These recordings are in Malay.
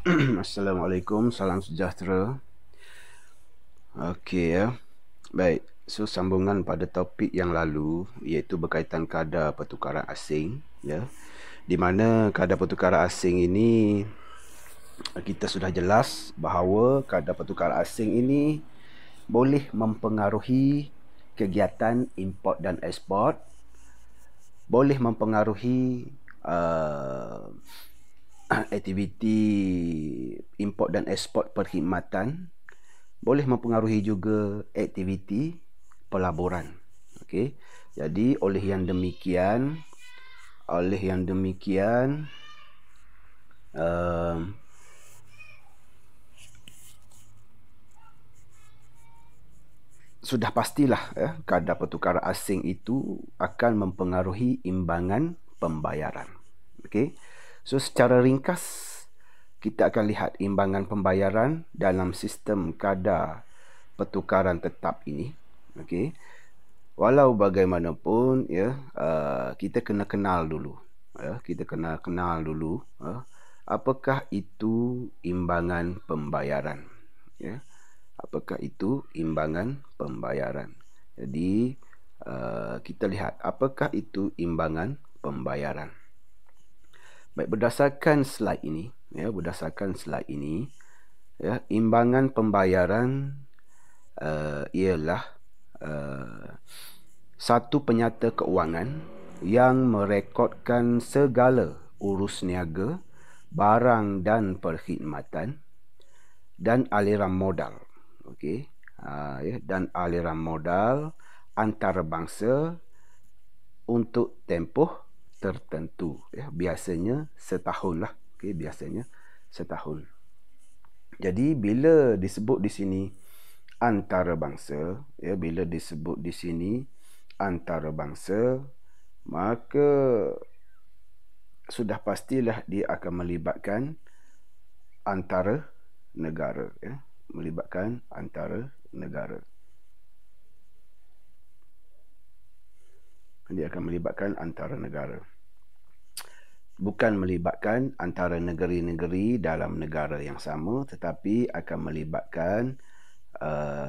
Assalamualaikum, salam sejahtera. Okey ya. Baik, so sambungan pada topik yang lalu iaitu berkaitan kadar pertukaran asing ya. Di mana kadar pertukaran asing ini kita sudah jelas bahawa kadar pertukaran asing ini boleh mempengaruhi kegiatan import dan ekspor, boleh mempengaruhi aktiviti import dan ekspor perkhidmatan, boleh mempengaruhi juga aktiviti pelaburan. Okey. Jadi oleh yang demikian sudah pastilah kadar pertukaran asing itu akan mempengaruhi imbangan pembayaran. Okey. So secara ringkas kita akan lihat imbangan pembayaran dalam sistem kadar pertukaran tetap ini. Okey. Walau bagaimanapun kita kena kenal dulu. Kita kena kenal dulu apakah itu imbangan pembayaran. Apakah itu imbangan pembayaran. Jadi kita lihat apakah itu imbangan pembayaran. Baik, berdasarkan slide ini, imbangan pembayaran ialah satu penyata keuangan yang merekodkan segala urus niaga, barang dan perkhidmatan dan aliran modal. Okey. Dan aliran modal antarabangsa untuk tempoh tertentu. Biasanya setahun lah. Okey, biasanya setahun. Jadi bila disebut di sini antarabangsa, maka sudah pastilah dia akan melibatkan antara negara. Melibatkan antara negara. Dia akan melibatkan antara negara. Bukan melibatkan antara negeri-negeri dalam negara yang sama, tetapi akan melibatkan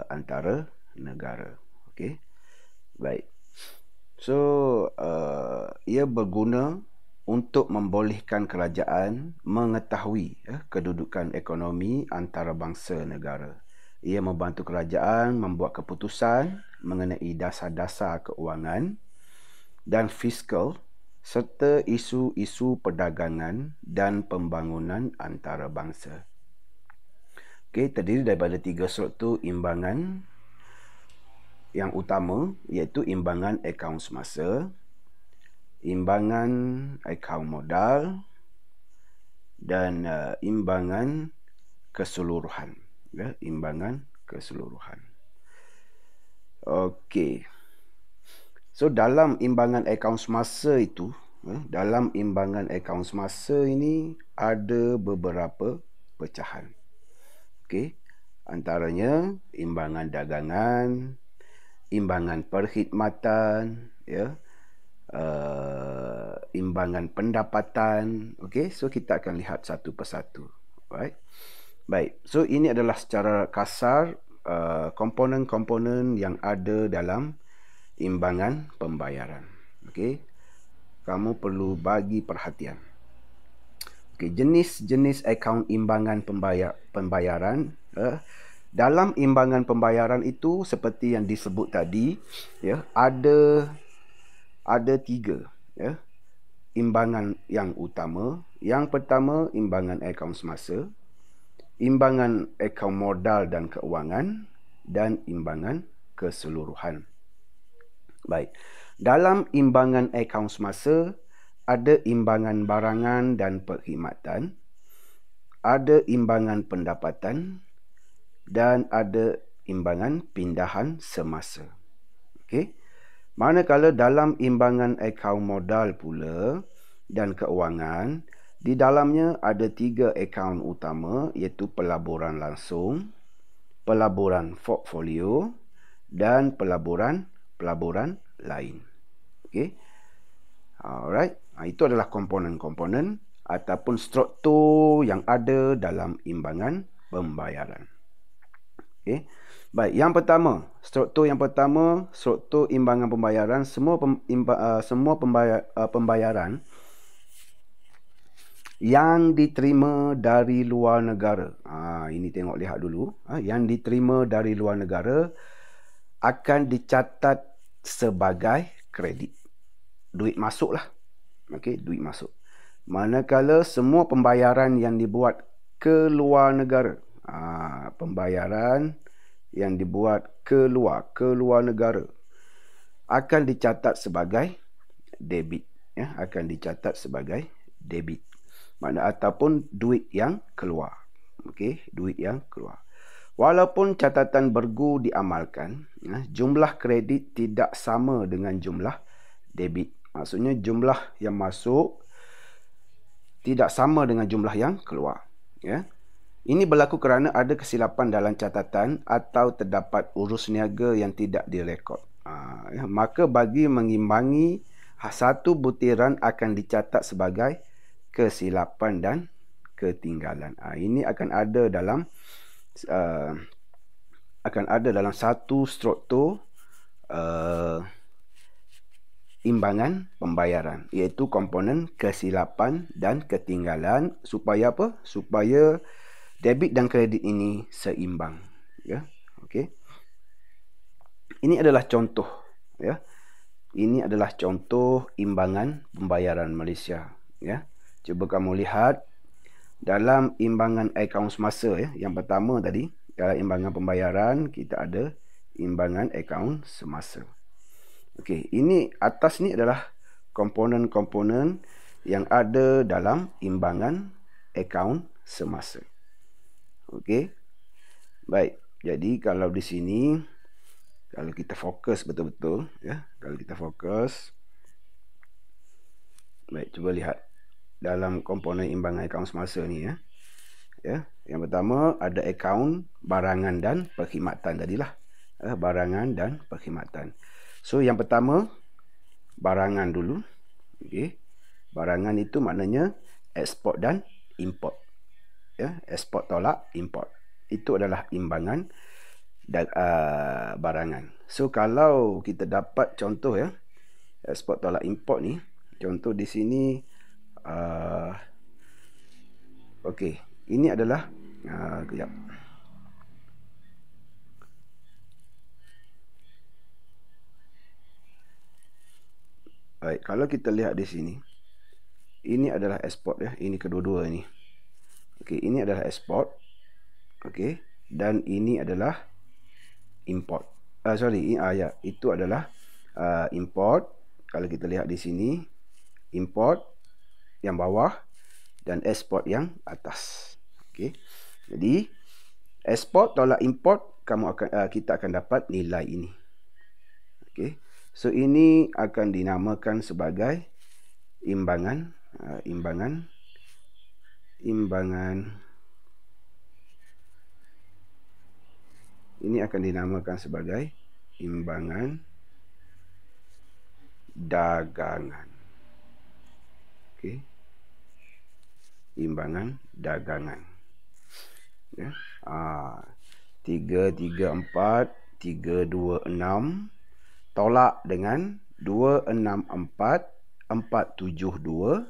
antara negara. Okey. Baik. So, ia berguna untuk membolehkan kerajaan mengetahui kedudukan ekonomi antarabangsa negara. Ia membantu kerajaan membuat keputusan mengenai dasar-dasar keuangan dan fiskal serta isu-isu perdagangan dan pembangunan antarabangsa. Okey, terdiri daripada 3 struktur imbangan yang utama, iaitu imbangan akaun semasa, imbangan akaun modal dan imbangan keseluruhan. Imbangan keseluruhan. Okey. So dalam imbangan akaun semasa itu, dalam imbangan akaun semasa ini ada beberapa pecahan. Okey. Antaranya imbangan dagangan, imbangan perkhidmatan, imbangan pendapatan. Okey, so kita akan lihat satu persatu. Right? Baik, so ini adalah secara kasar komponen-komponen yang ada dalam imbangan pembayaran. Okey, kamu perlu bagi perhatian. Okey, jenis-jenis akaun imbangan pembayaran. Dalam imbangan pembayaran itu seperti yang disebut tadi, ada 3 imbangan yang utama. Yang pertama, imbangan akaun semasa, imbangan akaun modal dan keuangan, dan imbangan keseluruhan. Baik. Dalam imbangan akaun semasa, ada imbangan barangan dan perkhidmatan, ada imbangan pendapatan, dan ada imbangan pindahan semasa. Okey. Manakala dalam imbangan akaun modal pula dan keuangan, di dalamnya ada 3 akaun utama, iaitu pelaburan langsung, pelaburan portfolio dan pelaburan lain. Okey. Alright. Itu adalah komponen-komponen ataupun struktur yang ada dalam imbangan pembayaran. Okey. Baik, yang pertama, struktur imbangan pembayaran, semua pembayaran yang diterima dari luar negara. Ini tengok lihat dulu. Yang diterima dari luar negara akan dicatat sebagai kredit. Duit masuk lah. Okey, duit masuk. Manakala semua pembayaran yang dibuat ke luar negara, pembayaran yang dibuat ke luar negara akan dicatat sebagai debit, ya, akan dicatat sebagai debit. Makna ataupun duit yang keluar. Okey, duit yang keluar. Walaupun catatan bergu diamalkan, jumlah kredit tidak sama dengan jumlah debit. Maksudnya jumlah yang masuk tidak sama dengan jumlah yang keluar, ya. Ini berlaku kerana ada kesilapan dalam catatan atau terdapat urus niaga yang tidak direkod. Maka bagi mengimbangi, satu butiran akan dicatat sebagai kesilapan dan ketinggalan. Ini akan ada dalam satu struktur imbangan pembayaran, iaitu komponen kesilapan dan ketinggalan, supaya apa? Supaya debit dan kredit ini seimbang, ya. Okey. Ini adalah contoh, ya. Ini adalah contoh imbangan pembayaran Malaysia, ya. Cuba kamu lihat dalam imbangan akaun semasa, ya. Yang pertama tadi, dalam imbangan pembayaran kita ada imbangan akaun semasa. Okey, ini atas ni adalah komponen-komponen yang ada dalam imbangan akaun semasa. Okey. Baik, jadi kalau di sini, kalau kita fokus betul-betul, ya, kalau kita fokus, baik, cuba lihat dalam komponen imbangan akaun semasa ni, ya. Ya, yang pertama ada akaun barangan dan perkhidmatan tadilah. Barangan dan perkhidmatan. So yang pertama barangan dulu. Okey. Barangan itu maknanya ekspor dan import. Ya, ekspor tolak import. Itu adalah imbangan barangan. So kalau kita dapat contoh, ya, ekspor tolak import ni, contoh di sini, okey, ini adalah kejap. Baik, kalau kita lihat di sini, ini adalah ekspor, ya, ini kedua-dua ini. Okey, ini adalah ekspor. Okey, dan ini adalah import. Ya, itu adalah import. Kalau kita lihat di sini, import yang bawah dan ekspor yang atas. Okey. Jadi ekspor tolak import, kita akan dapat nilai ini. Okey. So ini akan dinamakan sebagai imbangan ini akan dinamakan sebagai imbangan dagangan. Okey. Imbangan dagangan. Ya. 334, 326 tolak dengan 264, 472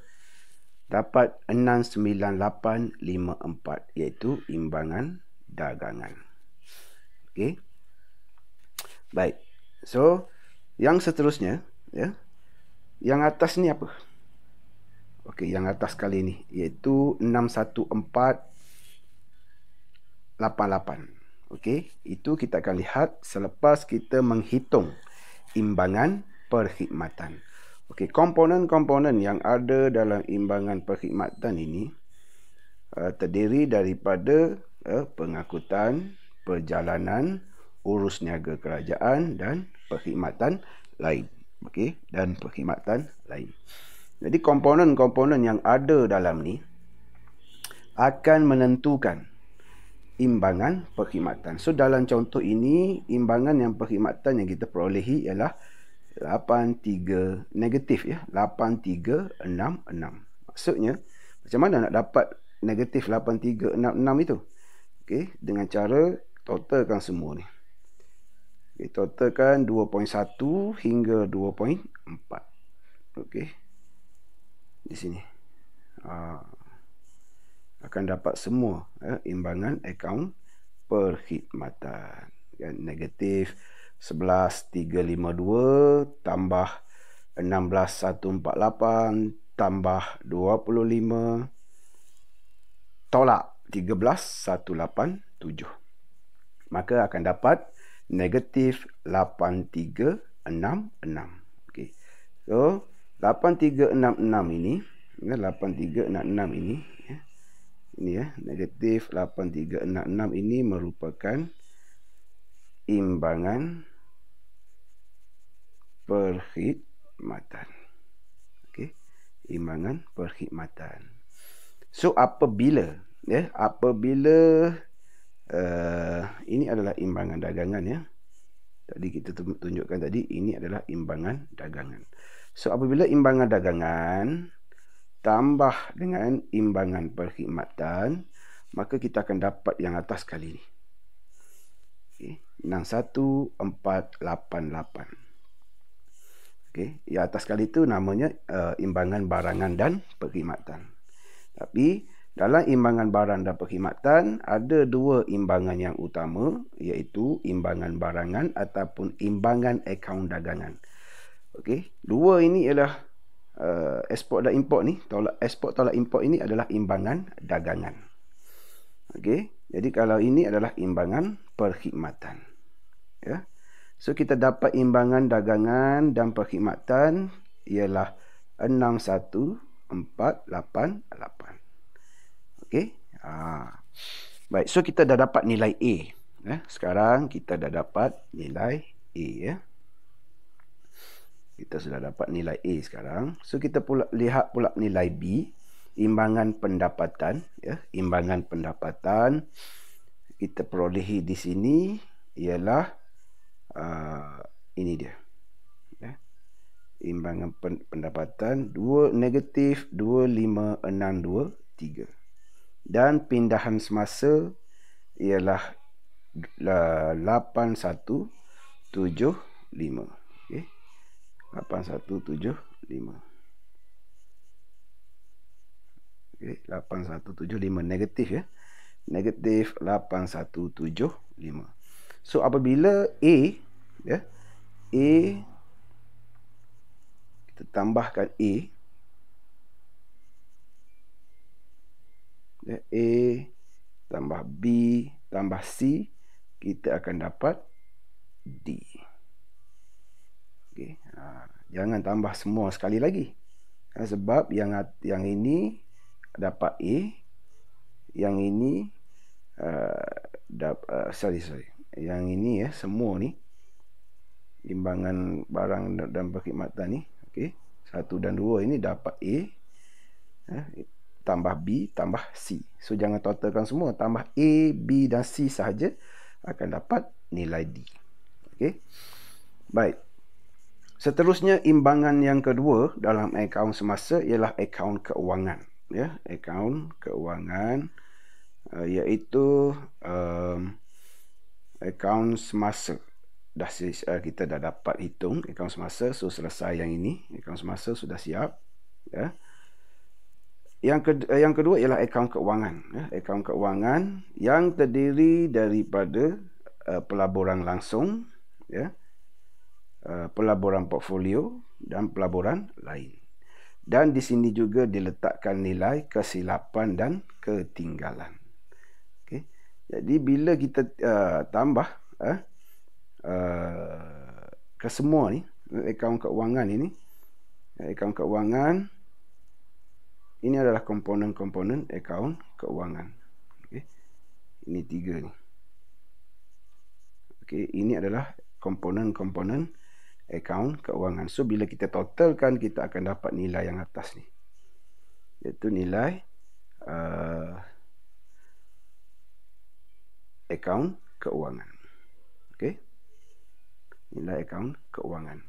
dapat 69854, iaitu imbangan dagangan. Okey. Baik. So yang seterusnya, ya. Yang atas ni apa? Okey, yang atas kali ni iaitu 61488. Okey, itu kita akan lihat selepas kita menghitung imbangan perkhidmatan. Okey, komponen-komponen yang ada dalam imbangan perkhidmatan ini terdiri daripada pengangkutan, perjalanan, urus niaga kerajaan dan perkhidmatan lain. Okey, dan perkhidmatan lain. Jadi komponen-komponen yang ada dalam ni akan menentukan imbangan perkhidmatan. So dalam contoh ini, imbangan yang perkhidmatan yang kita perolehi ialah 83 negatif, ya, 8366. Maksudnya Macam mana nak dapat negatif 8366 itu? Okey, dengan cara totalkan semua ni. Okey, totalkan 2.1 hingga 2.4. Okey. Di sini. Akan dapat semua imbangan akaun perkhidmatan. Negatif 11,352 tambah 16,148 tambah 25 tolak 13,187. Maka akan dapat negatif 8366. Okey. So 8366 ini, 8366 ini, negatif 8366 ini merupakan imbangan perkhidmatan. Okey, imbangan perkhidmatan. So apabila ini adalah imbangan dagangan ya. Tadi kita tunjukkan tadi ini adalah imbangan dagangan. So apabila imbangan dagangan tambah dengan imbangan perkhidmatan, maka kita akan dapat yang atas kali ini. Okey, 61488. Okey, yang atas kali itu namanya imbangan barangan dan perkhidmatan. Tapi dalam imbangan barang dan perkhidmatan ada dua imbangan yang utama, iaitu imbangan barangan ataupun imbangan akaun dagangan. Okey, dua ini ialah ekspor dan import ni, ekspor tolak import ini adalah imbangan dagangan. Okey, jadi kalau ini adalah imbangan perkhidmatan. Ya. So kita dapat imbangan dagangan dan perkhidmatan ialah 61488. Okey. Baik, so kita dah dapat nilai A. Sekarang kita dah dapat nilai A ya. Kita sudah dapat nilai A sekarang. So kita lihat pula nilai B, imbangan pendapatan ya. Imbangan pendapatan kita perolehi di sini ialah ini dia. Ya. Imbangan pendapatan negatif 25623. Dan pindahan semasa ialah 8175. Okey. 8175. Okey, 8175 negatif ya. Negatif 8175. So apabila A ya, A kita tambahkan A ya, A tambah B tambah C, kita akan dapat D. Okey, jangan tambah semua sekali lagi. Sebab yang ini dapat A, yang ini yang ini ya, semua ni imbangan barang dan perkhidmatan ni, okey, 1 dan 2 ini dapat A tambah B tambah C. So jangan totalkan semua, tambah A, B dan C sahaja akan dapat nilai D. Okey. Baik. Seterusnya imbangan yang kedua dalam akaun semasa ialah akaun keuangan ya, akaun keuangan iaitu akaun semasa. Kita dah dapat hitung akaun semasa, so selesai yang ini, akaun semasa sudah siap ya. Yang kedua ialah akaun keuangan ya. Akaun keuangan yang terdiri daripada pelaburan langsung ya, pelaburan portfolio dan pelaburan lain. Dan di sini juga diletakkan nilai kesilapan dan ketinggalan. Okey. Jadi bila kita tambah ke semua ni akaun keuangan ini, akaun keuangan ini adalah komponen-komponen akaun keuangan. Okey. Ini 3 ni. Okey, ini adalah komponen-komponen akaun keuangan. So bila kita totalkan, kita akan dapat nilai yang atas ni, iaitu nilai akaun keuangan. Okey, nilai akaun keuangan.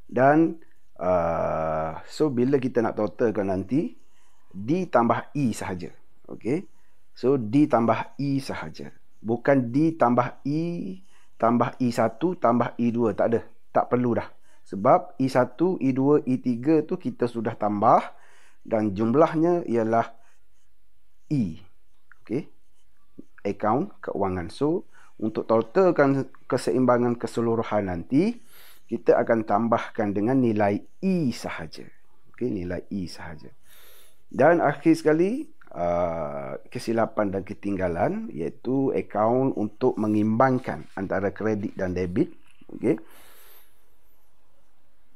Dan so bila kita nak totalkan nanti, D tambah E sahaja. Okey. So D tambah E sahaja. Bukan D tambah I1 tambah I2, tak ada. Tak perlu dah. Sebab I1, I2, I3 tu kita sudah tambah dan jumlahnya ialah E. Okey. Akaun keuangan. So untuk totalkan keseimbangan keseluruhan nanti, kita akan tambahkan dengan nilai E sahaja. Okey, nilai E sahaja. Dan akhir sekali, kesilapan dan ketinggalan, iaitu akaun untuk mengimbangkan antara kredit dan debit. Okey.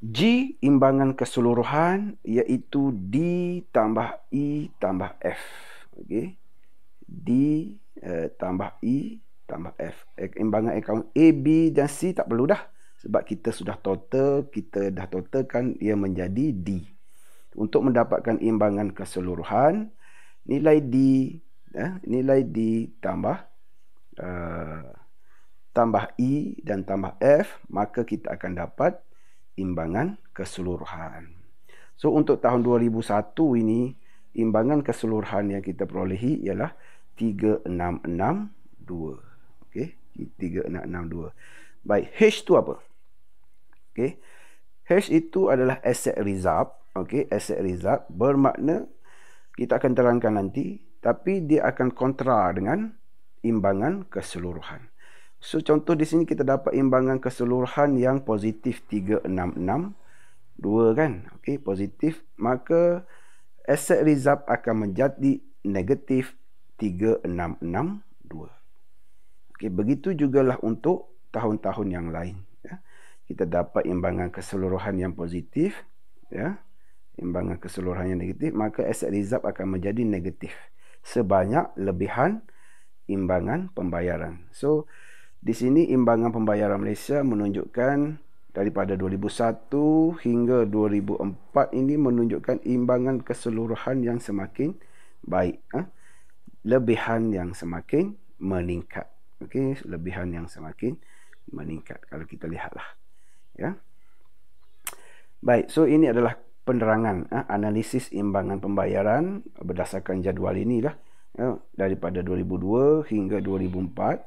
G, imbangan keseluruhan, iaitu D tambah E tambah F. Okey. D tambah E tambah F. Imbangan akaun A, B dan C tak perlu dah. Sebab kita sudah total, kita dah totalkan ia menjadi D. Untuk mendapatkan imbangan keseluruhan, nilai D tambah E dan tambah F, maka kita akan dapat imbangan keseluruhan. So untuk tahun 2001 ini, imbangan keseluruhan yang kita perolehi ialah 3662. Okey, 3662. Baik, H tu apa? Okey. H itu adalah asset reserve. Okey, asset reserve bermakna kita akan terangkan nanti, tapi dia akan kontra dengan imbangan keseluruhan. So contoh di sini kita dapat imbangan keseluruhan yang positif 3662 kan. Okey, positif, maka asset reserve akan menjadi negatif 3662. Okey, begitu jugalah untuk tahun-tahun yang lain, ya. Kita dapat imbangan keseluruhan yang positif, ya. Imbangan keseluruhan yang negatif, maka asset reserve akan menjadi negatif sebanyak lebihan imbangan pembayaran. So di sini imbangan pembayaran Malaysia menunjukkan daripada 2001 hingga 2004 ini menunjukkan imbangan keseluruhan yang semakin baik, lebihan yang semakin meningkat. Okey, lebihan yang semakin meningkat kalau kita lihatlah, ya. Baik, so ini adalah penerangan analisis imbangan pembayaran berdasarkan jadual inilah, ya, daripada 2002 hingga 2004.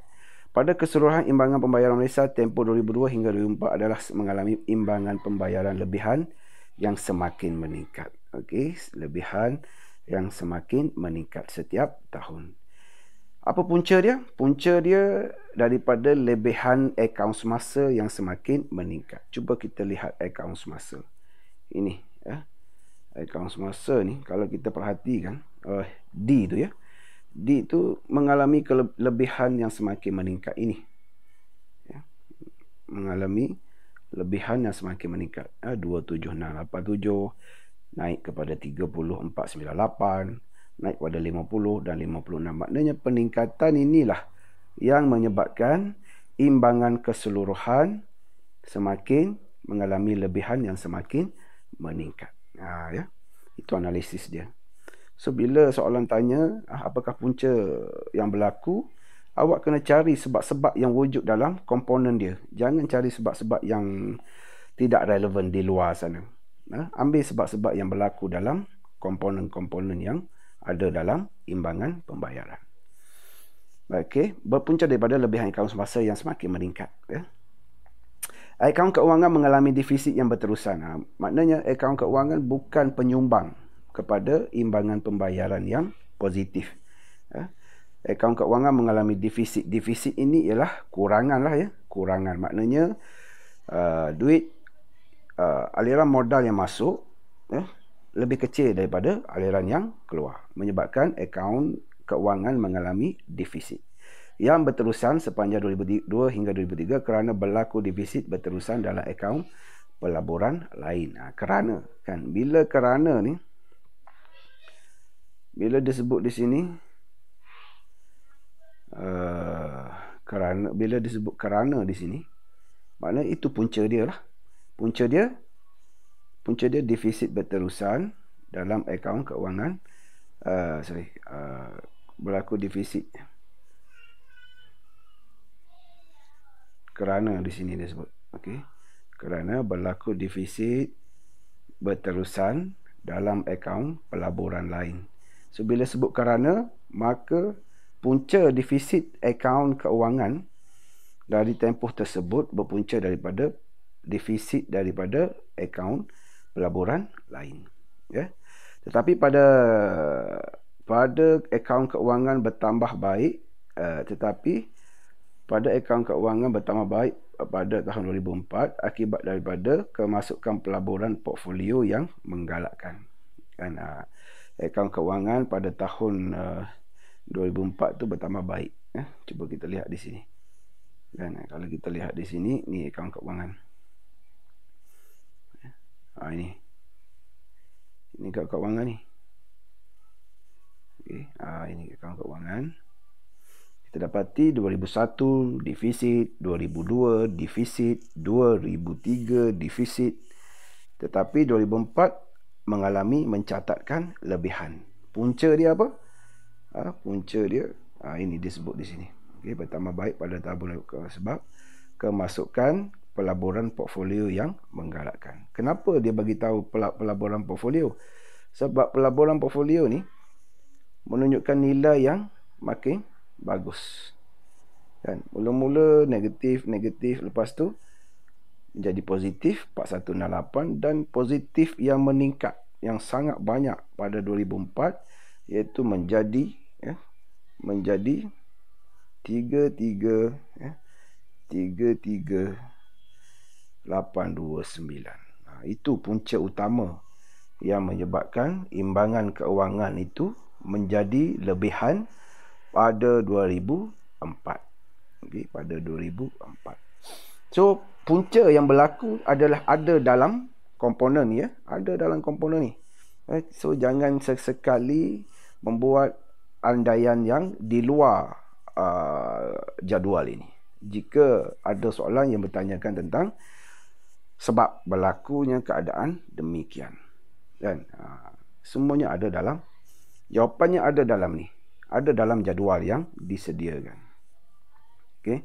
Pada keseluruhan imbangan pembayaran Malaysia tempoh 2002 hingga 2004 adalah mengalami imbangan pembayaran lebihan yang semakin meningkat. Okey, lebihan yang semakin meningkat setiap tahun. Apa punca dia? Punca dia daripada lebihan akaun semasa yang semakin meningkat. Cuba kita lihat akaun semasa. Ini, ya. Akaun semasa ni kalau kita perhatikan, D tu, ya. D tu mengalami kelebihan yang semakin meningkat ini. Ya. Mengalami lebihan yang semakin meningkat. 27687 naik kepada 30498. Naik pada 50 dan 56. Maknanya peningkatan inilah yang menyebabkan imbangan keseluruhan semakin mengalami lebihan yang semakin meningkat. Ya. Itu analisis dia. So bila soalan tanya apakah punca yang berlaku, awak kena cari sebab-sebab yang wujud dalam komponen dia. Jangan cari sebab-sebab yang tidak relevan di luar sana. Ambil sebab-sebab yang berlaku dalam komponen-komponen yang ada dalam imbangan pembayaran. Okey, berpunca daripada lebihan akaun semasa yang semakin meningkat, ya. Akaun keuangan mengalami defisit yang berterusan. Maknanya akaun keuangan bukan penyumbang kepada imbangan pembayaran yang positif, ya. Akaun keuangan mengalami defisit. Defisit ini ialah kurangan lah, ya. Kurangan maknanya duit aliran modal yang masuk, ya, lebih kecil daripada aliran yang keluar, menyebabkan akaun keuangan mengalami defisit yang berterusan sepanjang 2002 hingga 2003 kerana berlaku defisit berterusan dalam akaun pelaburan lain. Kerana kan, bila kerana ni, bila disebut di sini kerana, bila disebut kerana di sini, maknanya itu punca dia lah. Punca dia defisit berterusan dalam akaun keuangan, berlaku defisit kerana di sini disebut, okey, kerana berlaku defisit berterusan dalam akaun pelaburan lain. So bila sebut kerana, maka punca defisit akaun keuangan dari tempoh tersebut berpunca daripada defisit daripada akaun pelaburan lain. Ya. Tetapi pada akaun keuangan bertambah baik, pada tahun 2004 akibat daripada kemasukan pelaburan portfolio yang menggalakkan. Kan, akaun keuangan pada tahun 2004 tu bertambah baik. Cuba kita lihat di sini. Dan kalau kita lihat di sini, ni akaun keuangan. Ini akaun keuangan ni. Okey, ini akaun keuangan. Kita dapati 2001 defisit, 2002 defisit, 2003 defisit. Tetapi 2004 mencatatkan lebihan. Punca dia apa? Punca dia ini disebut di sini. Okey, bertambah baik pada tahun sebab kemasukan pelaburan portfolio yang menggalakkan. Kenapa dia bagi tahu pelaburan portfolio? Sebab pelaburan portfolio ni menunjukkan nilai yang makin bagus. Kan, mula-mula negatif, lepas tu menjadi positif 4168 dan positif yang meningkat yang sangat banyak pada 2004 iaitu menjadi 33829. Itu punca utama yang menyebabkan imbangan keuangan itu menjadi lebihan pada 2004. Okey, pada 2004. So, punca yang berlaku adalah ada dalam komponen ni, ada dalam komponen ni. So, jangan sesekali membuat andaian yang di luar jadual ini. Jika ada soalan yang bertanyakan tentang sebab berlakunya keadaan demikian. Dan semuanya ada dalam, jawapannya ada dalam ni. Ada dalam jadual yang disediakan. Okey.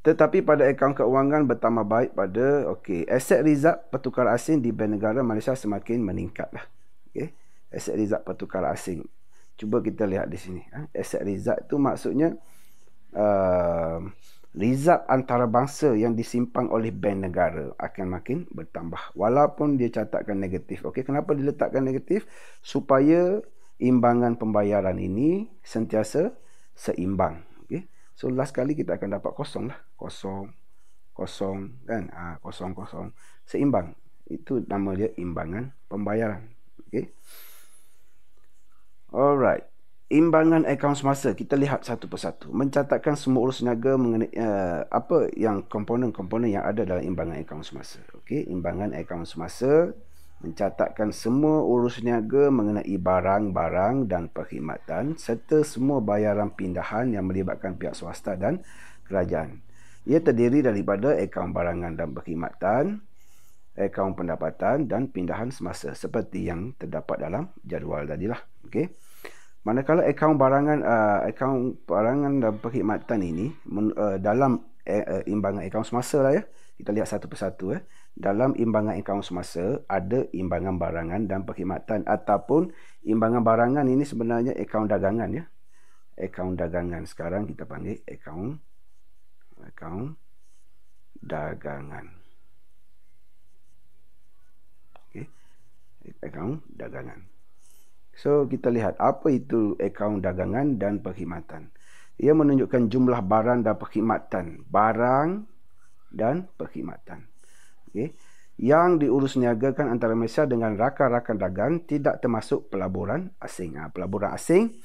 Tetapi pada akaun keuangan bertambah baik pada aset rizab pertukaran asing di Bank Negara Malaysia semakin meningkatlah. Okey. Aset rizab pertukaran asing. Cuba kita lihat di sini. Aset rizab tu maksudnya rizab antarabangsa yang disimpan oleh bank negara akan makin bertambah walaupun dia catatkan negatif. Okey, kenapa diletakkan negatif? Supaya imbangan pembayaran ini sentiasa seimbang. Okey. So last kali kita akan dapat kosong lah. Kosong kan? Kosong. Seimbang. Itu nama dia imbangan pembayaran. Okey. Alright. Imbangan akaun semasa, kita lihat satu persatu. Mencatatkan semua urus niaga mengenai apa yang komponen-komponen yang ada dalam imbangan akaun semasa. Okey, imbangan akaun semasa mencatatkan semua urus niaga mengenai barang-barang dan perkhidmatan serta semua bayaran pindahan yang melibatkan pihak swasta dan kerajaan. Ia terdiri daripada akaun barangan dan perkhidmatan, akaun pendapatan dan pindahan semasa seperti yang terdapat dalam jadual tadilah. Okey. Manakala akaun barangan dan perkhidmatan ini dalam imbangan akaun semasa lah ya. Kita lihat satu persatu ya. Dalam imbangan akaun semasa ada imbangan barangan dan perkhidmatan ataupun imbangan barangan ini sebenarnya akaun dagangan ya. Akaun dagangan sekarang kita panggil akaun dagangan. Okey. Akaun dagangan. So, kita lihat apa itu akaun dagangan dan perkhidmatan. Ia menunjukkan jumlah barang dan perkhidmatan. Barang dan perkhidmatan. Okay. Yang diurus niagakan antara Malaysia dengan rakan-rakan dagang tidak termasuk pelaburan asing. Pelaburan asing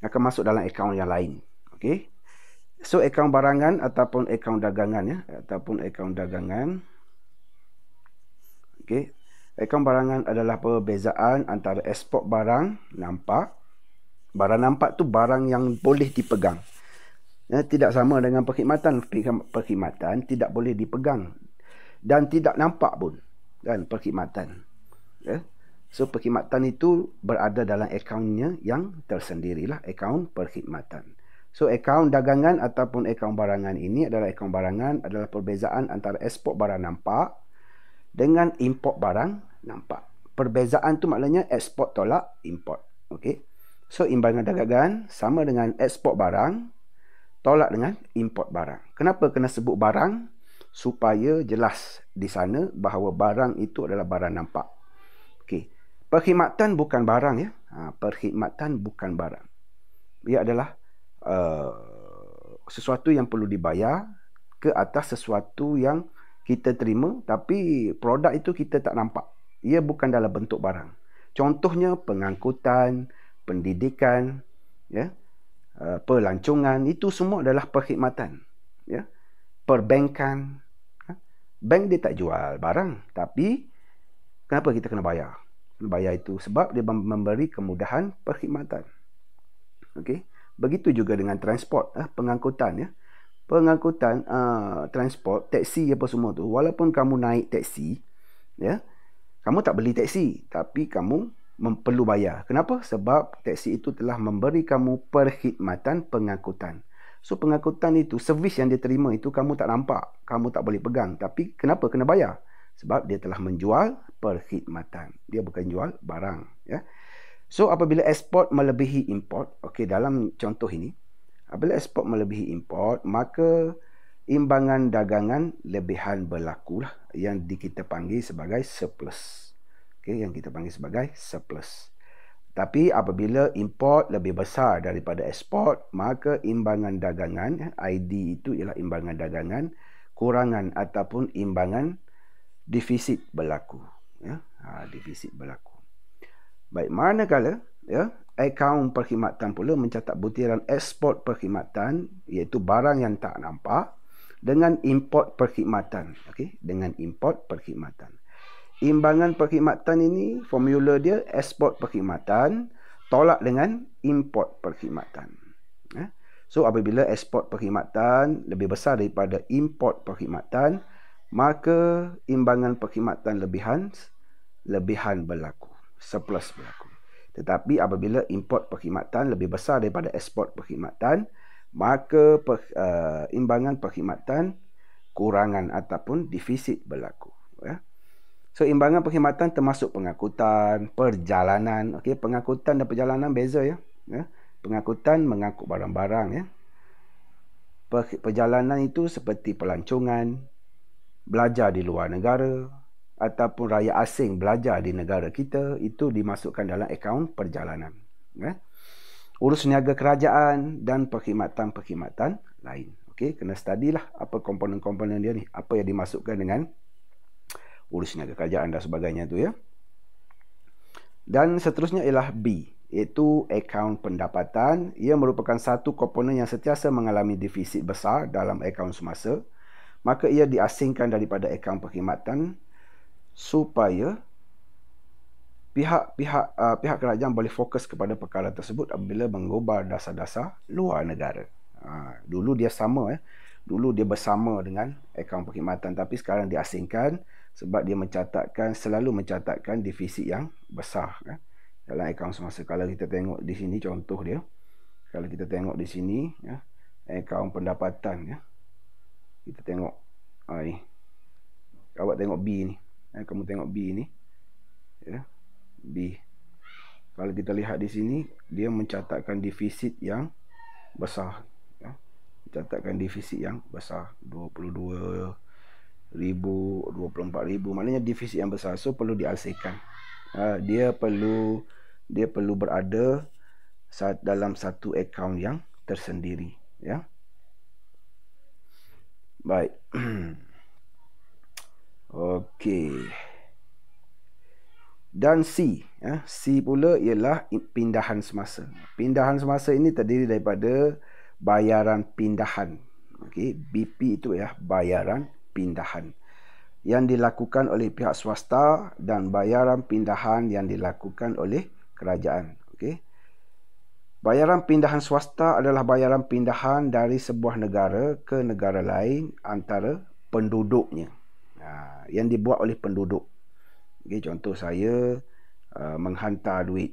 akan masuk dalam akaun yang lain. Okay. So, akaun barangan ataupun akaun dagangan ya. Ataupun akaun dagangan. Okay. Akaun barangan adalah perbezaan antara ekspor barang nampak. Barang nampak tu barang yang boleh dipegang. Tidak sama dengan perkhidmatan. Perkhidmatan tidak boleh dipegang. Dan tidak nampak pun. Dan perkhidmatan. So, perkhidmatan itu berada dalam akaunnya yang tersendirilah. Akaun perkhidmatan. So, akaun dagangan ataupun akaun barangan ini adalah akaun barangan adalah perbezaan antara ekspor barang nampak dengan import barang nampak. Perbezaan tu maknanya ekspor tolak import. Okey. So imbangan dagangan sama dengan ekspor barang tolak dengan import barang. Kenapa kena sebut barang? Supaya jelas di sana bahawa barang itu adalah barang nampak. Okey. Perkhidmatan bukan barang ya. Perkhidmatan bukan barang. Ia adalah sesuatu yang perlu dibayar ke atas sesuatu yang kita terima, tapi produk itu kita tak nampak. Ia bukan dalam bentuk barang. Contohnya pengangkutan, pendidikan, ya, pelancongan, itu semua adalah perkhidmatan. Ya. Perbankan. Bank dia tak jual barang, tapi kenapa kita kena bayar? Kena bayar itu sebab dia memberi kemudahan perkhidmatan. Okey. Begitu juga dengan transport, pengangkutan ya. Pengangkutan, transport, teksi apa semua tu, walaupun kamu naik teksi, ya, kamu tak beli teksi, tapi kamu perlu bayar. Kenapa? Sebab teksi itu telah memberi kamu perkhidmatan pengangkutan. So pengangkutan itu, servis yang dia terima itu kamu tak nampak, kamu tak boleh pegang. Tapi kenapa kena bayar? Sebab dia telah menjual perkhidmatan. Dia bukan jual barang. Ya. So apabila ekspor melebihi import, okey, dalam contoh ini, apabila ekspor melebihi import, maka imbangan dagangan lebihan berlaku lah, yang kita panggil sebagai surplus. Okey, yang kita panggil sebagai surplus. Tapi apabila import lebih besar daripada ekspor, maka imbangan dagangan, ID itu ialah imbangan dagangan, kurangan ataupun imbangan defisit berlaku. Ya, defisit berlaku. Baik, manakala ya, akaun perkhidmatan pula mencatat butiran ekspor perkhidmatan, iaitu barang yang tak nampak, dengan import perkhidmatan. Okey, dengan import perkhidmatan. Imbangan perkhidmatan ini, formula dia ekspor perkhidmatan tolak dengan import perkhidmatan. So apabila ekspor perkhidmatan lebih besar daripada import perkhidmatan, maka imbangan perkhidmatan lebihan berlaku. Surplus berlaku. Tetapi apabila import perkhidmatan lebih besar daripada ekspor perkhidmatan, maka imbangan perkhidmatan kurangan ataupun defisit berlaku. Ya. So imbangan perkhidmatan termasuk pengangkutan, perjalanan. Okey, pengangkutan dan perjalanan beza ya. Ya. Pengangkutan mengangkut barang-barang ya. Perjalanan itu seperti pelancongan, belajar di luar negara, ataupun rakyat asing belajar di negara kita, itu dimasukkan dalam akaun perjalanan. Ya. Urus niaga kerajaan dan perkhidmatan-perkhidmatan lain. Okey, kena study lah apa komponen-komponen dia ni, apa yang dimasukkan dengan urus niaga kerajaan dan sebagainya tu ya. Dan seterusnya ialah B, iaitu akaun pendapatan. Ia merupakan satu komponen yang sentiasa mengalami defisit besar dalam akaun semasa. Maka ia diasingkan daripada akaun perkhidmatan supaya pihak kerajaan boleh fokus kepada perkara tersebut apabila mengubah dasar-dasar luar negara. Dulu dia sama ya. Dulu dia bersama dengan akaun perkhidmatan, tapi sekarang diasingkan sebab dia selalu mencatatkan defisit yang besar ya, dalam akaun semasa. Kalau kita tengok di sini contoh dia. Kalau kita tengok di sini ya, akaun pendapatan ya. Kita tengok ni. Awak tengok B ni. Kamu tengok B ni. Ya. B. Kalau kita lihat di sini, dia mencatatkan defisit yang besar. Ya. Mencatatkan defisit yang besar. 22,000, 24,000. Maknanya defisit yang besar. So, perlu dialihkan. Dia perlu berada dalam satu akaun yang tersendiri. Ya. Baik. Okey. Dan C. C pula ialah pindahan semasa. Pindahan semasa ini terdiri daripada bayaran pindahan. Okey, BP itu ya, bayaran pindahan yang dilakukan oleh pihak swasta dan bayaran pindahan yang dilakukan oleh kerajaan. Okey. Bayaran pindahan swasta adalah bayaran pindahan dari sebuah negara ke negara lain antara penduduknya. Yang dibuat oleh penduduk. Okay, contoh saya menghantar duit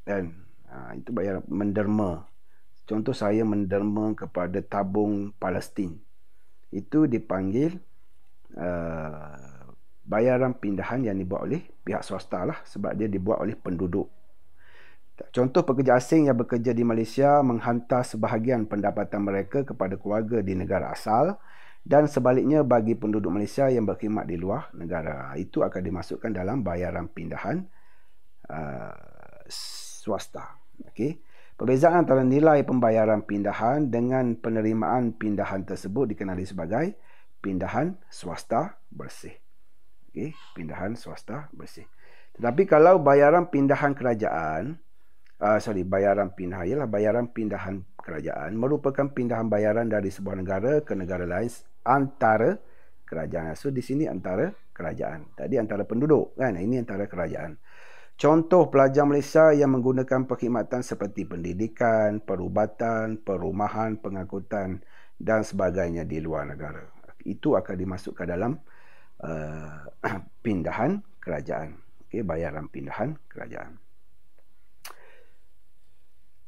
dan itu bayaran menderma. Contoh saya menderma kepada tabung Palestin. Itu dipanggil bayaran pindahan yang dibuat oleh pihak swasta lah, sebab dia dibuat oleh penduduk. Contoh, pekerja asing yang bekerja di Malaysia menghantar sebahagian pendapatan mereka kepada keluarga di negara asal, dan sebaliknya bagi penduduk Malaysia yang berkhidmat di luar negara. Itu akan dimasukkan dalam bayaran pindahan swasta. Okey. Perbezaan antara nilai pembayaran pindahan dengan penerimaan pindahan tersebut dikenali sebagai pindahan swasta bersih. Okey, pindahan swasta bersih. Tetapi kalau bayaran pindahan kerajaan, bayaran pindahan kerajaan merupakan pindahan bayaran dari sebuah negara ke negara lain antara kerajaan. So di sini antara kerajaan. Tadi antara penduduk kan, ini antara kerajaan. Contoh pelajar Malaysia yang menggunakan perkhidmatan seperti pendidikan, perubatan, perumahan, pengangkutan dan sebagainya di luar negara. Itu akan dimasukkan dalam pindahan kerajaan. Okey, bayaran pindahan kerajaan.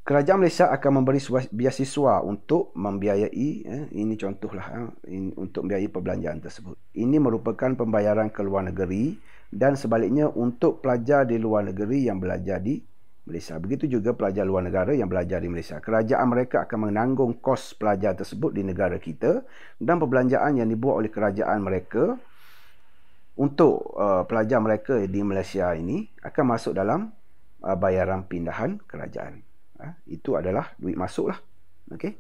Kerajaan Malaysia akan memberi beasiswa untuk membiayai, ini contohlah, untuk membiayai perbelanjaan tersebut. Ini merupakan pembayaran ke luar negeri dan sebaliknya untuk pelajar di luar negeri yang belajar di Malaysia. Begitu juga pelajar luar negara yang belajar di Malaysia. Kerajaan mereka akan menanggung kos pelajar tersebut di negara kita, dan perbelanjaan yang dibuat oleh kerajaan mereka untuk pelajar mereka di Malaysia ini akan masuk dalam bayaran pindahan kerajaan. Itu adalah duit masuk lah. Okay.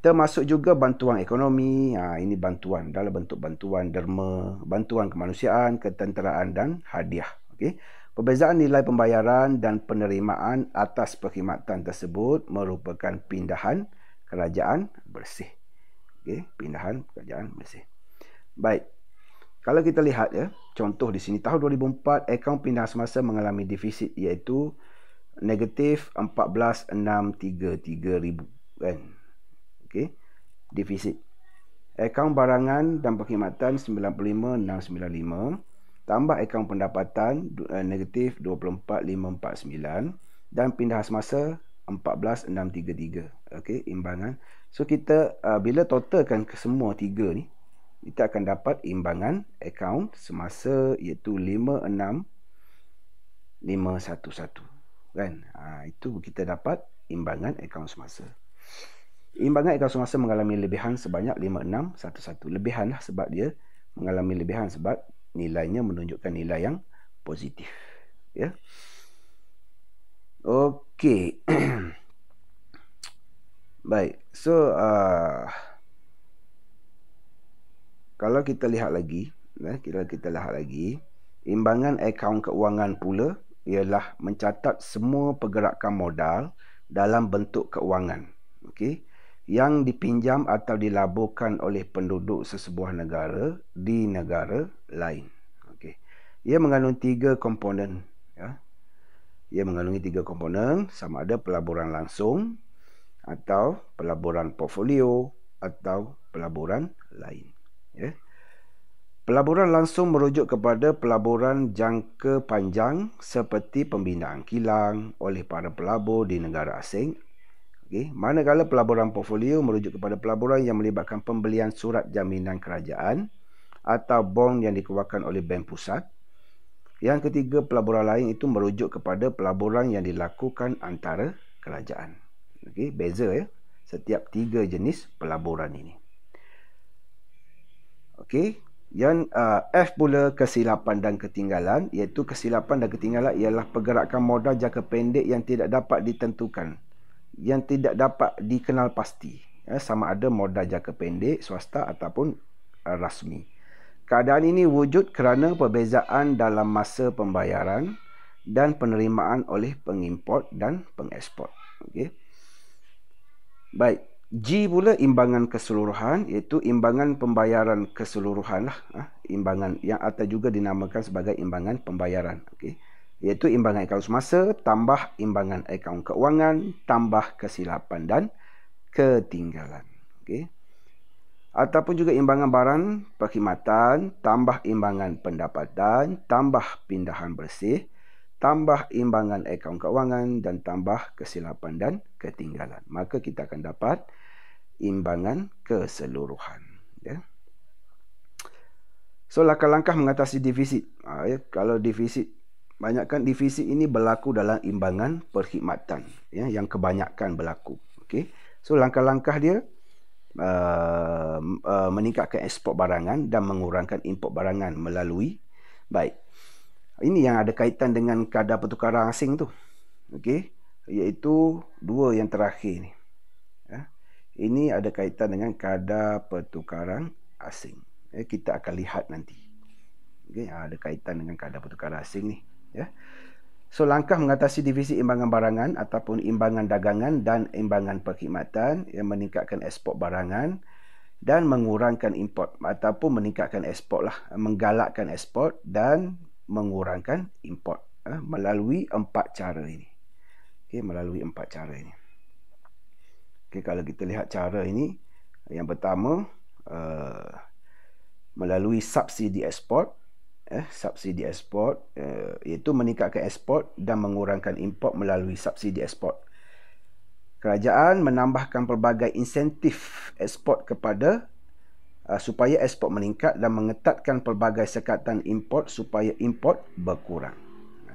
Termasuk juga bantuan ekonomi. Ini bantuan dalam bentuk bantuan derma, bantuan kemanusiaan, ketenteraan dan hadiah. Okay. Perbezaan nilai pembayaran dan penerimaan atas perkhidmatan tersebut merupakan pindahan kerajaan bersih. Okay. Pindahan kerajaan bersih. Baik. Kalau kita lihat contoh di sini, tahun 2004 akaun pindahan semasa mengalami defisit, iaitu negatif 14,633 ribu kan. Okey, defisit. Akaun barangan dan perkhidmatan 95,695, tambah akaun pendapatan negatif 24,549 dan pindahan semasa 14,633. Okey, imbangan. So kita bila totalkan ke semua tiga ni, kita akan dapat imbangan akaun semasa, iaitu 56,511. Kan? Itu kita dapat imbangan akaun semasa. Imbangan akaun semasa mengalami lebihan sebanyak 5611. Lebihan lah, sebab dia mengalami lebihan sebab nilainya menunjukkan nilai yang positif. Ya. Okey. Baik. So kalau kita lihat lagi, imbangan akaun keuangan pula ialah mencatat semua pergerakan modal dalam bentuk keuangan, okey, yang dipinjam atau dilaburkan oleh penduduk sesebuah negara di negara lain. Okey. Ia mengandung 3 komponen, ya. Ia mengandungi 3 komponen, sama ada pelaburan langsung atau pelaburan portfolio atau pelaburan lain, ya. Pelaburan langsung merujuk kepada pelaburan jangka panjang seperti pembinaan kilang oleh para pelabur di negara asing. Okay. Manakala pelaburan portfolio merujuk kepada pelaburan yang melibatkan pembelian surat jaminan kerajaan atau bon yang dikeluarkan oleh Bank Pusat. Yang ketiga, pelaburan lain itu merujuk kepada pelaburan yang dilakukan antara kerajaan. Okay. Beza setiap 3 jenis pelaburan ini. Okey. Yang F pula, kesilapan dan ketinggalan, iaitu kesilapan dan ketinggalan ialah pergerakan modal jangka pendek yang tidak dapat ditentukan, yang tidak dapat dikenal pasti, sama ada modal jangka pendek swasta ataupun rasmi. Keadaan ini wujud kerana perbezaan dalam masa pembayaran dan penerimaan oleh pengimport dan pengeksport. Okey. Baik. G pula imbangan keseluruhan, iaitu imbangan pembayaran keseluruhan lah. Imbangan yang atau juga dinamakan sebagai imbangan pembayaran. Okay. Iaitu imbangan akaun semasa tambah imbangan akaun keuangan tambah kesilapan dan ketinggalan. Okay. Ataupun juga imbangan barang perkhidmatan tambah imbangan pendapatan tambah pindahan bersih tambah imbangan akaun keuangan dan tambah kesilapan dan ketinggalan. Maka kita akan dapat imbangan keseluruhan. Ya. So langkah-langkah mengatasi defisit. Kalau defisit, banyakkan defisit ini berlaku dalam imbangan perkhidmatan, yang kebanyakan berlaku. Okey. So langkah-langkah dia meningkatkan ekspor barangan dan mengurangkan import barangan melalui ini yang ada kaitan dengan kadar pertukaran asing tu. Okey, iaitu dua yang terakhir ni. Ini ada kaitan dengan kadar pertukaran asing. Kita akan lihat nanti. Okay, ada kaitan dengan kadar pertukaran asing ni. So, langkah mengatasi defisit imbangan barangan ataupun imbangan dagangan dan imbangan perkhidmatan yang meningkatkan ekspor barangan dan mengurangkan import ataupun meningkatkan ekspor lah, menggalakkan ekspor dan mengurangkan import melalui 4 cara ini. Okay, melalui 4 cara ini. Okay, kalau kita lihat cara ini, yang pertama melalui subsidi ekspor, subsidi ekspor iaitu meningkatkan ekspor dan mengurangkan import melalui subsidi ekspor. Kerajaan menambahkan pelbagai insentif ekspor kepada supaya ekspor meningkat dan mengetatkan pelbagai sekatan import supaya import berkurang.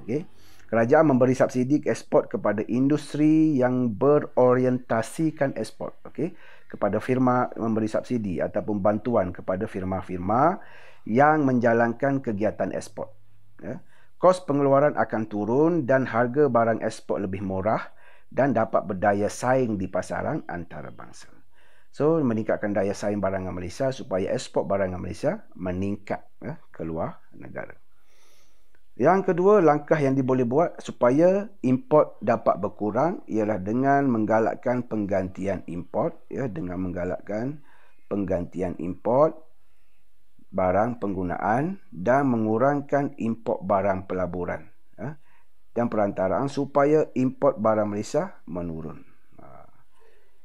Okey. Kerajaan memberi subsidi ekspor kepada industri yang berorientasikan ekspor. Okey. Kepada firma memberi subsidi ataupun bantuan kepada firma-firma yang menjalankan kegiatan ekspor. Kos pengeluaran akan turun dan harga barang ekspor lebih murah dan dapat berdaya saing di pasaran antarabangsa. So, meningkatkan daya saing barangan Malaysia supaya ekspor barangan Malaysia meningkat keluar negara. Yang kedua, langkah yang diboleh buat supaya import dapat berkurang ialah dengan menggalakkan penggantian import, dengan menggalakkan penggantian import barang penggunaan dan mengurangkan import barang pelaburan dan perantaraan supaya import barang Malaysia menurun.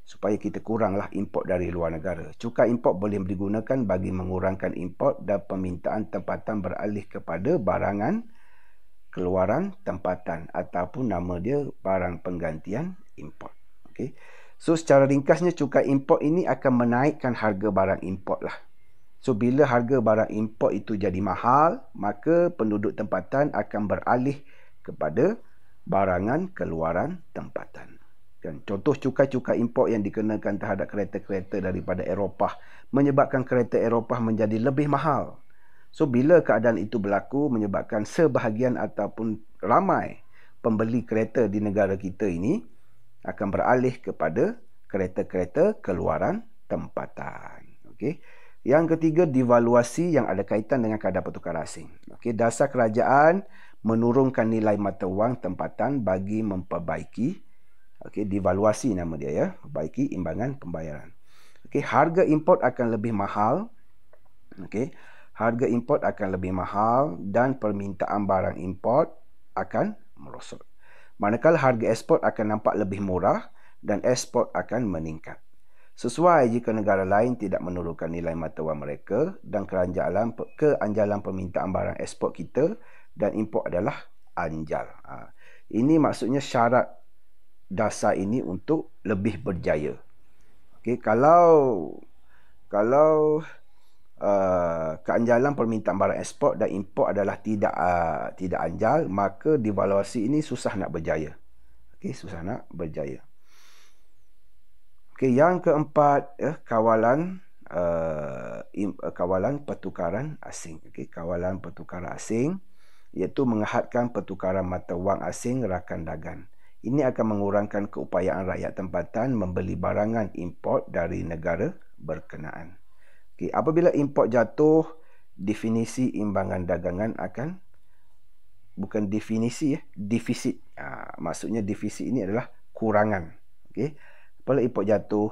Supaya kita kuranglah import dari luar negara. Cukai import boleh digunakan bagi mengurangkan import dan permintaan tempatan beralih kepada barangan keluaran tempatan ataupun nama dia barang penggantian import. Okay. So secara ringkasnya cukai import ini akan menaikkan harga barang import lah. So bila harga barang import itu jadi mahal, maka penduduk tempatan akan beralih kepada barangan keluaran tempatan. Dan contoh cukai-cukai import yang dikenakan terhadap kereta-kereta daripada Eropah menyebabkan kereta Eropah menjadi lebih mahal. So bila keadaan itu berlaku menyebabkan sebahagian ataupun ramai pembeli kereta di negara kita ini akan beralih kepada kereta-kereta keluaran tempatan. Okey. Yang ketiga, devaluasi yang ada kaitan dengan kadar pertukaran asing. Okey, dasar kerajaan menurunkan nilai mata wang tempatan bagi memperbaiki, devaluasi nama dia perbaiki imbangan pembayaran. Okey, harga import akan lebih mahal. Okey, harga import akan lebih mahal dan permintaan barang import akan merosot. Manakala harga ekspor akan nampak lebih murah dan ekspor akan meningkat. Sesuai jika negara lain tidak menurunkan nilai mata wang mereka dan keanjalan permintaan barang ekspor kita dan import adalah anjal. Ini maksudnya syarat dasar ini untuk lebih berjaya. Okey, kalau keanjalan permintaan barang ekspor dan import adalah tidak anjal, maka devaluasi ini susah nak berjaya. Okey, susah nak berjaya. Okey, yang keempat, kawalan pertukaran asing. Okey, kawalan pertukaran asing iaitu menghadkan pertukaran mata wang asing rakan dagang. Ini akan mengurangkan keupayaan rakyat tempatan membeli barangan import dari negara berkenaan. Okey, apabila import jatuh, definisi imbangan dagangan akan bukan definisi defisit. Maksudnya defisit ini adalah kurangan. Okey. Apabila import jatuh,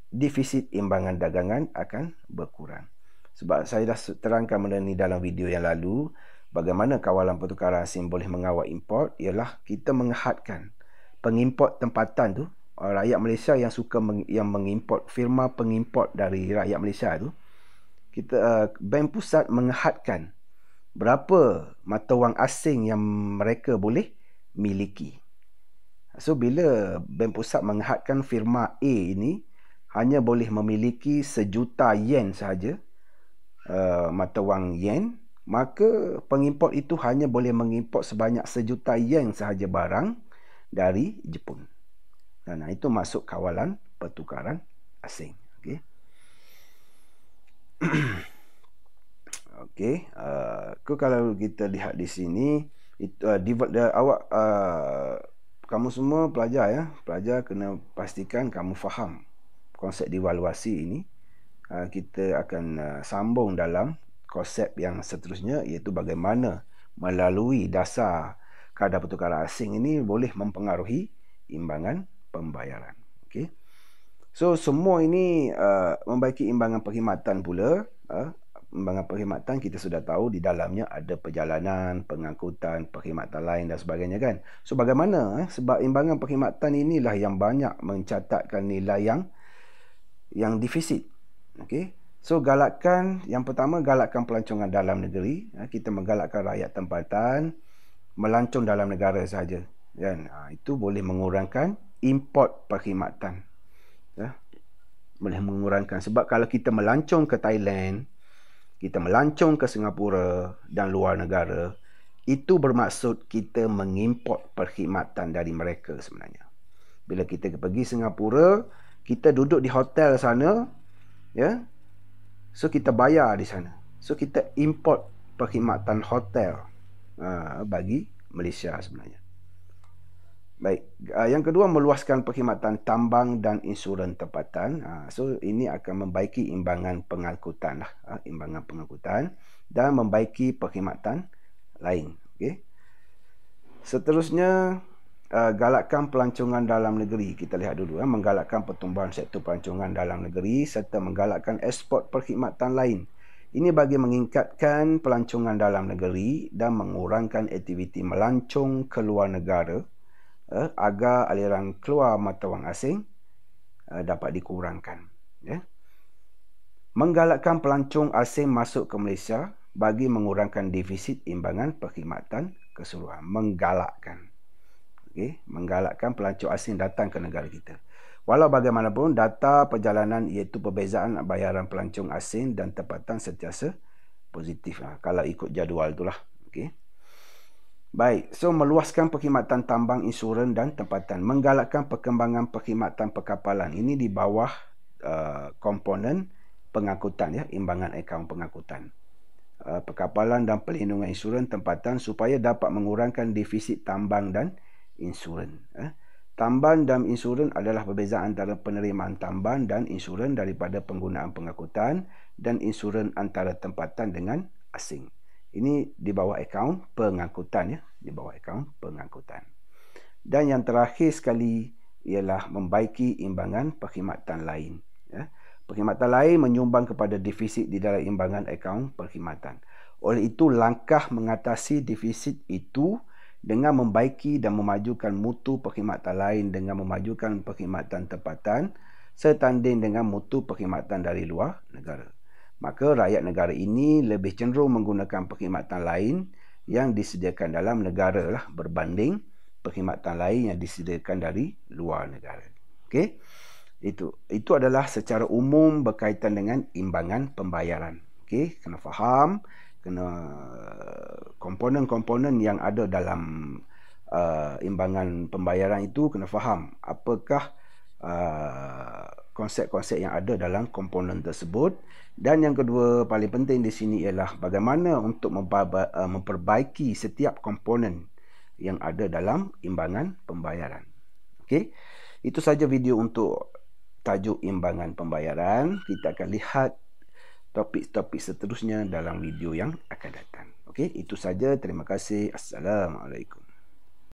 defisit imbangan dagangan akan berkurang. Sebab saya dah terangkan benda ni dalam video yang lalu, bagaimana kawalan pertukaran asing boleh mengawal import ialah kita menghadkan pengimport tempatan tu, rakyat Malaysia yang suka yang mengimport, firma pengimport dari rakyat Malaysia tu, kita Bank Pusat menghadkan berapa mata wang asing yang mereka boleh miliki. So bila Bank Pusat menghadkan firma A ini hanya boleh memiliki 1 juta yen sahaja, mata wang yen, maka pengimport itu hanya boleh mengimport sebanyak 1 juta yen sahaja barang dari Jepun. Nah, itu masuk kawalan pertukaran asing. Okey. Okey, kalau kita lihat di sini, itu kamu semua pelajar ya, pelajar kena pastikan kamu faham konsep devaluasi ini. Kita akan sambung dalam konsep yang seterusnya, iaitu bagaimana melalui dasar kadar pertukaran asing ini boleh mempengaruhi imbangan pembayaran. Okey. So semua ini membaiki imbangan perkhidmatan pula. Imbangan perkhidmatan kita sudah tahu di dalamnya ada perjalanan, pengangkutan, perkhidmatan lain dan sebagainya kan. So bagaimana? Sebab imbangan perkhidmatan inilah yang banyak mencatatkan nilai yang defisit. Okey. So galakkan, yang pertama galakkan pelancongan dalam negeri. Kita menggalakkan rakyat tempatan melancong dalam negara sahaja. Kan? Itu boleh mengurangkan import perkhidmatan. Ya. Boleh mengurangkan. Sebab kalau kita melancong ke Thailand, kita melancong ke Singapura dan luar negara, itu bermaksud kita mengimport perkhidmatan dari mereka sebenarnya. Bila kita pergi Singapura, kita duduk di hotel sana, ya. So kita bayar di sana. So kita import perkhidmatan hotel bagi Malaysia sebenarnya. Baik, yang kedua meluaskan perkhidmatan tambang dan insurans tempatan. So ini akan membaiki imbangan pengangkutan lah, imbangan pengangkutan dan membaiki perkhidmatan lain. Okey. Seterusnya galakkan pelancongan dalam negeri. Kita lihat dulu, menggalakkan pertumbuhan sektor pelancongan dalam negeri serta menggalakkan ekspor perkhidmatan lain. Ini bagi meningkatkan pelancongan dalam negeri dan mengurangkan aktiviti melancong ke luar negara agar aliran keluar mata wang asing dapat dikurangkan. Ya. Menggalakkan pelancong asing masuk ke Malaysia bagi mengurangkan defisit imbangan perkhidmatan keseluruhan. Menggalakkan. Okay. Menggalakkan pelancong asing datang ke negara kita. Walau bagaimanapun, data perjalanan iaitu perbezaan bayaran pelancong asing dan tempatan sentiasa positif. Kalau ikut jadual itulah. Okay. Baik, so meluaskan perkhidmatan tambang, insurans dan tempatan. Menggalakkan perkembangan perkhidmatan perkapalan. Ini di bawah komponen pengangkutan, ya, imbangan akaun pengangkutan. Perkapalan dan perlindungan insurans tempatan supaya dapat mengurangkan defisit tambang dan insurans. Tambang dan insurans adalah perbezaan antara penerimaan tambang dan insurans daripada penggunaan pengangkutan dan insurans antara tempatan dengan asing. Ini di bawah akaun pengangkutan, ya, di bawah akaun pengangkutan. Dan yang terakhir sekali ialah membaiki imbangan perkhidmatan lain, ya. Perkhidmatan lain menyumbang kepada defisit di dalam imbangan akaun perkhidmatan. Oleh itu langkah mengatasi defisit itu dengan membaiki dan memajukan mutu perkhidmatan lain dengan memajukan perkhidmatan tempatan setanding dengan mutu perkhidmatan dari luar negara. Maka rakyat negara ini lebih cenderung menggunakan perkhidmatan lain yang disediakan dalam negara lah berbanding perkhidmatan lain yang disediakan dari luar negara. Okey. Itu adalah secara umum berkaitan dengan imbangan pembayaran. Okey, kena faham, kena komponen-komponen yang ada dalam imbangan pembayaran itu kena faham apakah konsep-konsep yang ada dalam komponen tersebut. Dan yang kedua paling penting di sini ialah bagaimana untuk memperbaiki setiap komponen yang ada dalam imbangan pembayaran. Okey. Itu saja video untuk tajuk imbangan pembayaran. Kita akan lihat topik-topik seterusnya dalam video yang akan datang. Okey, itu saja. Terima kasih. Assalamualaikum.